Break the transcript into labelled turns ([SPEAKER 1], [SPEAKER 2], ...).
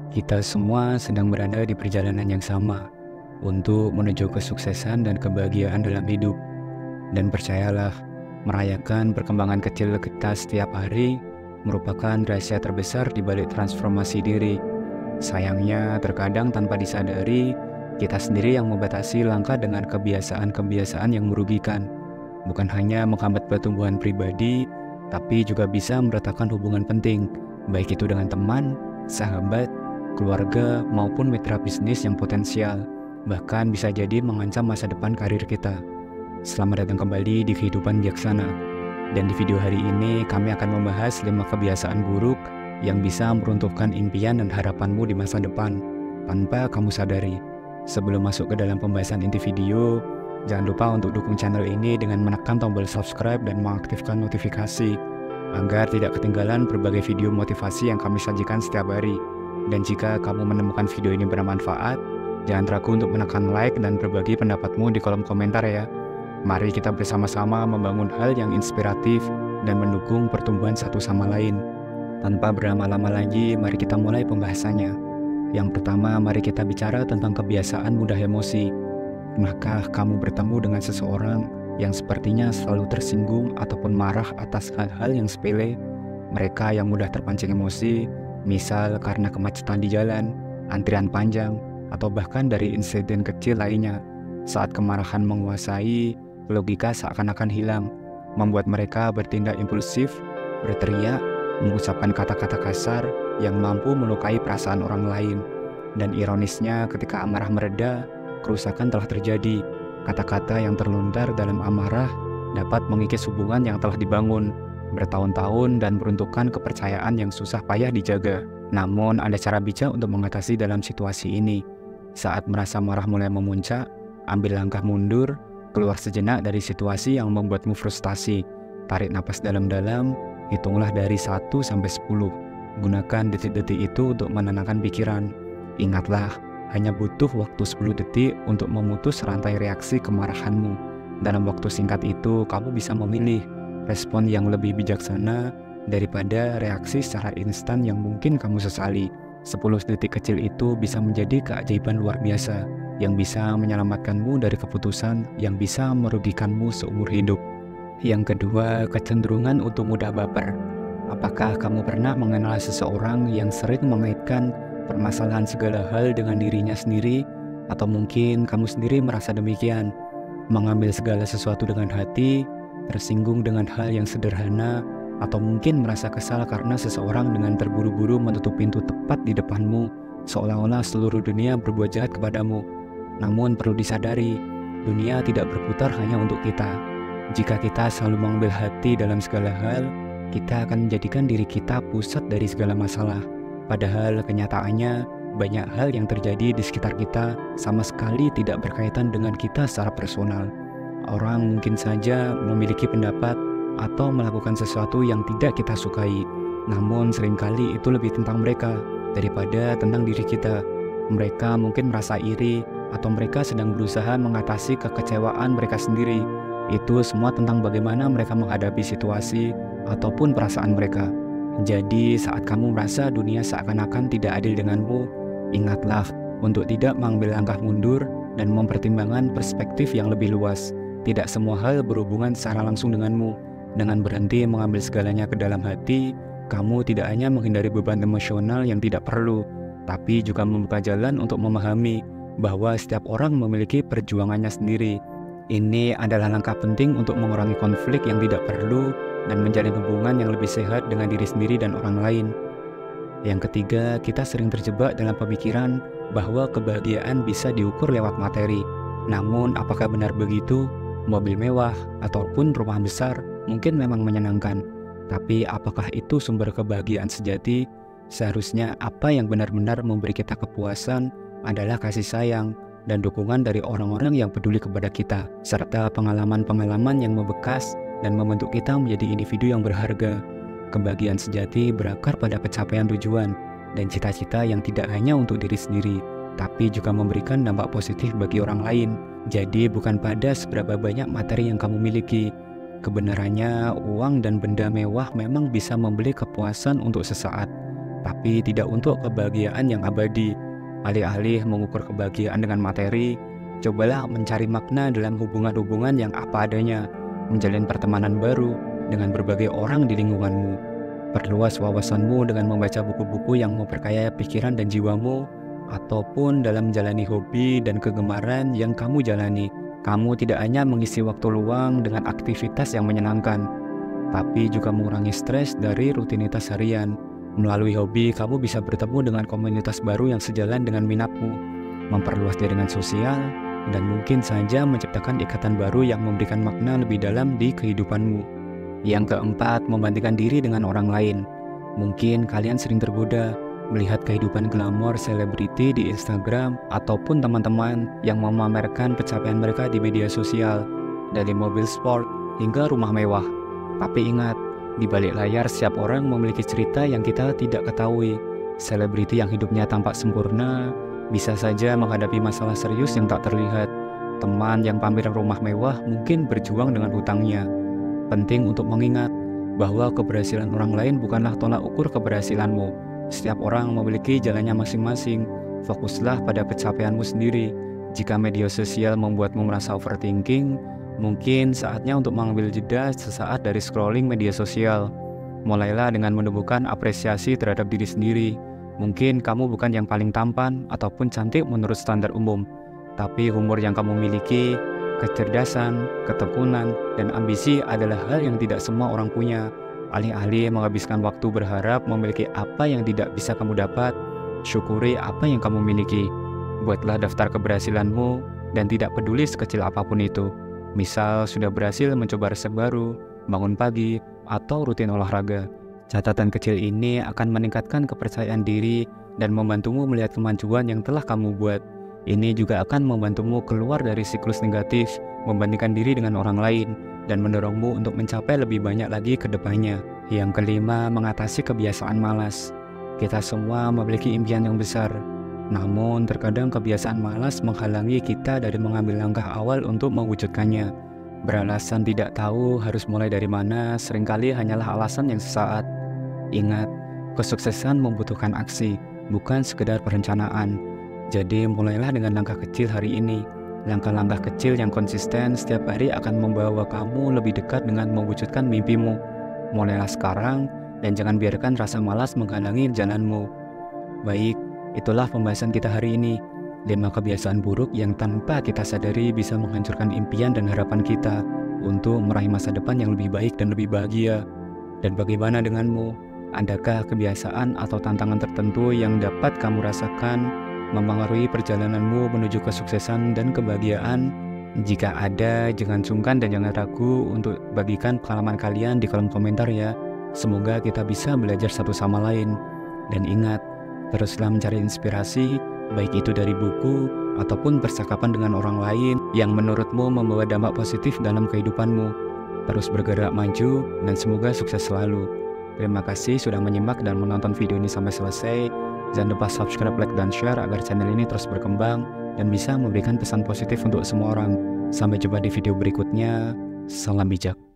[SPEAKER 1] Kita semua sedang berada di perjalanan yang sama untuk menuju kesuksesan dan kebahagiaan dalam hidup. Dan percayalah, merayakan perkembangan kecil kita setiap hari merupakan rahasia terbesar di balik transformasi diri. Sayangnya, terkadang tanpa disadari, kita sendiri yang membatasi langkah dengan kebiasaan-kebiasaan yang merugikan. Bukan hanya menghambat pertumbuhan pribadi, tapi juga bisa meretakkan hubungan penting, baik itu dengan teman, sahabat, keluarga, maupun mitra bisnis yang potensial, bahkan bisa jadi mengancam masa depan karir kita. Selamat datang kembali di Kehidupan Bijaksana. Dan di video hari ini kami akan membahas 5 kebiasaan buruk yang bisa meruntuhkan impian dan harapanmu di masa depan tanpa kamu sadari. Sebelum masuk ke dalam pembahasan inti video, jangan lupa untuk dukung channel ini dengan menekan tombol subscribe dan mengaktifkan notifikasi agar tidak ketinggalan berbagai video motivasi yang kami sajikan setiap hari. Dan jika kamu menemukan video ini bermanfaat, jangan ragu untuk menekan like dan berbagi pendapatmu di kolom komentar ya. Mari kita bersama-sama membangun hal yang inspiratif dan mendukung pertumbuhan satu sama lain. Tanpa berlama-lama lagi, mari kita mulai pembahasannya. Yang pertama, mari kita bicara tentang kebiasaan mudah emosi. Pernahkah kamu bertemu dengan seseorang yang sepertinya selalu tersinggung ataupun marah atas hal-hal yang sepele? Mereka yang mudah terpancing emosi, misal karena kemacetan di jalan, antrian panjang, atau bahkan dari insiden kecil lainnya. Saat kemarahan menguasai, logika seakan-akan hilang, membuat mereka bertindak impulsif, berteriak, mengucapkan kata-kata kasar yang mampu melukai perasaan orang lain. Dan ironisnya, ketika amarah mereda, kerusakan telah terjadi. Kata-kata yang terlontar dalam amarah dapat mengikis hubungan yang telah dibangun bertahun-tahun dan meruntuhkan kepercayaan yang susah payah dijaga. Namun, ada cara bijak untuk mengatasi dalam situasi ini. Saat merasa marah mulai memuncak, ambil langkah mundur, keluar sejenak dari situasi yang membuatmu frustasi. Tarik napas dalam-dalam, hitunglah dari 1 sampai 10. Gunakan detik-detik itu untuk menenangkan pikiran. Ingatlah, hanya butuh waktu 10 detik untuk memutus rantai reaksi kemarahanmu. Dalam waktu singkat itu, kamu bisa memilih respon yang lebih bijaksana daripada reaksi secara instan yang mungkin kamu sesali. 10 detik kecil itu bisa menjadi keajaiban luar biasa yang bisa menyelamatkanmu dari keputusan yang bisa merugikanmu seumur hidup. Yang kedua, kecenderungan untuk mudah baper. Apakah kamu pernah mengenal seseorang yang sering mengaitkan permasalahan segala hal dengan dirinya sendiri? Atau mungkin kamu sendiri merasa demikian, mengambil segala sesuatu dengan hati, tersinggung dengan hal yang sederhana, atau mungkin merasa kesal karena seseorang dengan terburu-buru menutup pintu tepat di depanmu, seolah-olah seluruh dunia berbuat jahat kepadamu. Namun perlu disadari, dunia tidak berputar hanya untuk kita. Jika kita selalu mengambil hati dalam segala hal, kita akan menjadikan diri kita pusat dari segala masalah. Padahal kenyataannya, banyak hal yang terjadi di sekitar kita sama sekali tidak berkaitan dengan kita secara personal. Orang mungkin saja memiliki pendapat atau melakukan sesuatu yang tidak kita sukai, namun seringkali itu lebih tentang mereka daripada tentang diri kita. Mereka mungkin merasa iri, atau mereka sedang berusaha mengatasi kekecewaan mereka sendiri. Itu semua tentang bagaimana mereka menghadapi situasi ataupun perasaan mereka. Jadi saat kamu merasa dunia seakan-akan tidak adil denganmu, ingatlah untuk tidak mengambil langkah mundur dan mempertimbangkan perspektif yang lebih luas. Tidak semua hal berhubungan secara langsung denganmu. Dengan berhenti mengambil segalanya ke dalam hati, kamu tidak hanya menghindari beban emosional yang tidak perlu, tapi juga membuka jalan untuk memahami bahwa setiap orang memiliki perjuangannya sendiri. Ini adalah langkah penting untuk mengurangi konflik yang tidak perlu dan menjalin hubungan yang lebih sehat dengan diri sendiri dan orang lain. Yang ketiga, kita sering terjebak dalam pemikiran bahwa kebahagiaan bisa diukur lewat materi. Namun, apakah benar begitu? Mobil mewah ataupun rumah besar mungkin memang menyenangkan, tapi apakah itu sumber kebahagiaan sejati? Seharusnya apa yang benar-benar memberi kita kepuasan adalah kasih sayang dan dukungan dari orang-orang yang peduli kepada kita, serta pengalaman-pengalaman yang membekas dan membentuk kita menjadi individu yang berharga. Kebahagiaan sejati berakar pada pencapaian tujuan dan cita-cita yang tidak hanya untuk diri sendiri, tapi juga memberikan dampak positif bagi orang lain. Jadi bukan pada seberapa banyak materi yang kamu miliki. Kebenarannya, uang dan benda mewah memang bisa membeli kepuasan untuk sesaat, tapi tidak untuk kebahagiaan yang abadi. Alih-alih mengukur kebahagiaan dengan materi, cobalah mencari makna dalam hubungan-hubungan yang apa adanya, menjalin pertemanan baru dengan berbagai orang di lingkunganmu. Perluas wawasanmu dengan membaca buku-buku yang memperkaya pikiran dan jiwamu, ataupun dalam menjalani hobi dan kegemaran yang kamu jalani. Kamu tidak hanya mengisi waktu luang dengan aktivitas yang menyenangkan, tapi juga mengurangi stres dari rutinitas harian. Melalui hobi, kamu bisa bertemu dengan komunitas baru yang sejalan dengan minatmu, memperluas jaringan sosial, dan mungkin saja menciptakan ikatan baru yang memberikan makna lebih dalam di kehidupanmu. Yang keempat, membandingkan diri dengan orang lain. Mungkin kalian sering tergoda melihat kehidupan glamor selebriti di Instagram ataupun teman-teman yang memamerkan pencapaian mereka di media sosial, dari mobil sport hingga rumah mewah. Tapi ingat, di balik layar setiap orang memiliki cerita yang kita tidak ketahui. Selebriti yang hidupnya tampak sempurna bisa saja menghadapi masalah serius yang tak terlihat. Teman yang pamer rumah mewah mungkin berjuang dengan hutangnya. Penting untuk mengingat bahwa keberhasilan orang lain bukanlah tolak ukur keberhasilanmu. Setiap orang memiliki jalannya masing-masing. Fokuslah pada pencapaianmu sendiri. Jika media sosial membuatmu merasa overthinking, mungkin saatnya untuk mengambil jeda sesaat dari scrolling media sosial. Mulailah dengan menumbuhkan apresiasi terhadap diri sendiri. Mungkin kamu bukan yang paling tampan ataupun cantik menurut standar umum, tapi humor yang kamu miliki, kecerdasan, ketekunan, dan ambisi adalah hal yang tidak semua orang punya. Alih-alih menghabiskan waktu berharap memiliki apa yang tidak bisa kamu dapat, syukuri apa yang kamu miliki. Buatlah daftar keberhasilanmu dan tidak peduli sekecil apapun itu. Misal sudah berhasil mencoba resep baru, bangun pagi, atau rutin olahraga. Catatan kecil ini akan meningkatkan kepercayaan diri dan membantumu melihat kemajuan yang telah kamu buat. Ini juga akan membantumu keluar dari siklus negatif, membandingkan diri dengan orang lain, dan mendorongmu untuk mencapai lebih banyak lagi ke depannya. Yang kelima, mengatasi kebiasaan malas. Kita semua memiliki impian yang besar, namun terkadang kebiasaan malas menghalangi kita dari mengambil langkah awal untuk mewujudkannya. Beralasan tidak tahu harus mulai dari mana seringkali hanyalah alasan yang sesaat. Ingat, kesuksesan membutuhkan aksi, bukan sekedar perencanaan. Jadi mulailah dengan langkah kecil hari ini. Langkah-langkah kecil yang konsisten setiap hari akan membawa kamu lebih dekat dengan mewujudkan mimpimu. Mulailah sekarang dan jangan biarkan rasa malas menghalangi jalanmu. Baik, itulah pembahasan kita hari ini. 5 kebiasaan buruk yang tanpa kita sadari bisa menghancurkan impian dan harapan kita untuk meraih masa depan yang lebih baik dan lebih bahagia. Dan bagaimana denganmu? Adakah kebiasaan atau tantangan tertentu yang dapat kamu rasakan mempengaruhi perjalananmu menuju kesuksesan dan kebahagiaan? Jika ada, jangan sungkan dan jangan ragu untuk bagikan pengalaman kalian di kolom komentar ya. Semoga kita bisa belajar satu sama lain. Dan ingat, teruslah mencari inspirasi, baik itu dari buku ataupun percakapan dengan orang lain yang menurutmu membawa dampak positif dalam kehidupanmu. Terus bergerak maju dan semoga sukses selalu. Terima kasih sudah menyimak dan menonton video ini sampai selesai. Jangan lupa subscribe, like, dan share agar channel ini terus berkembang dan bisa memberikan pesan positif untuk semua orang. Sampai jumpa di video berikutnya. Salam bijak.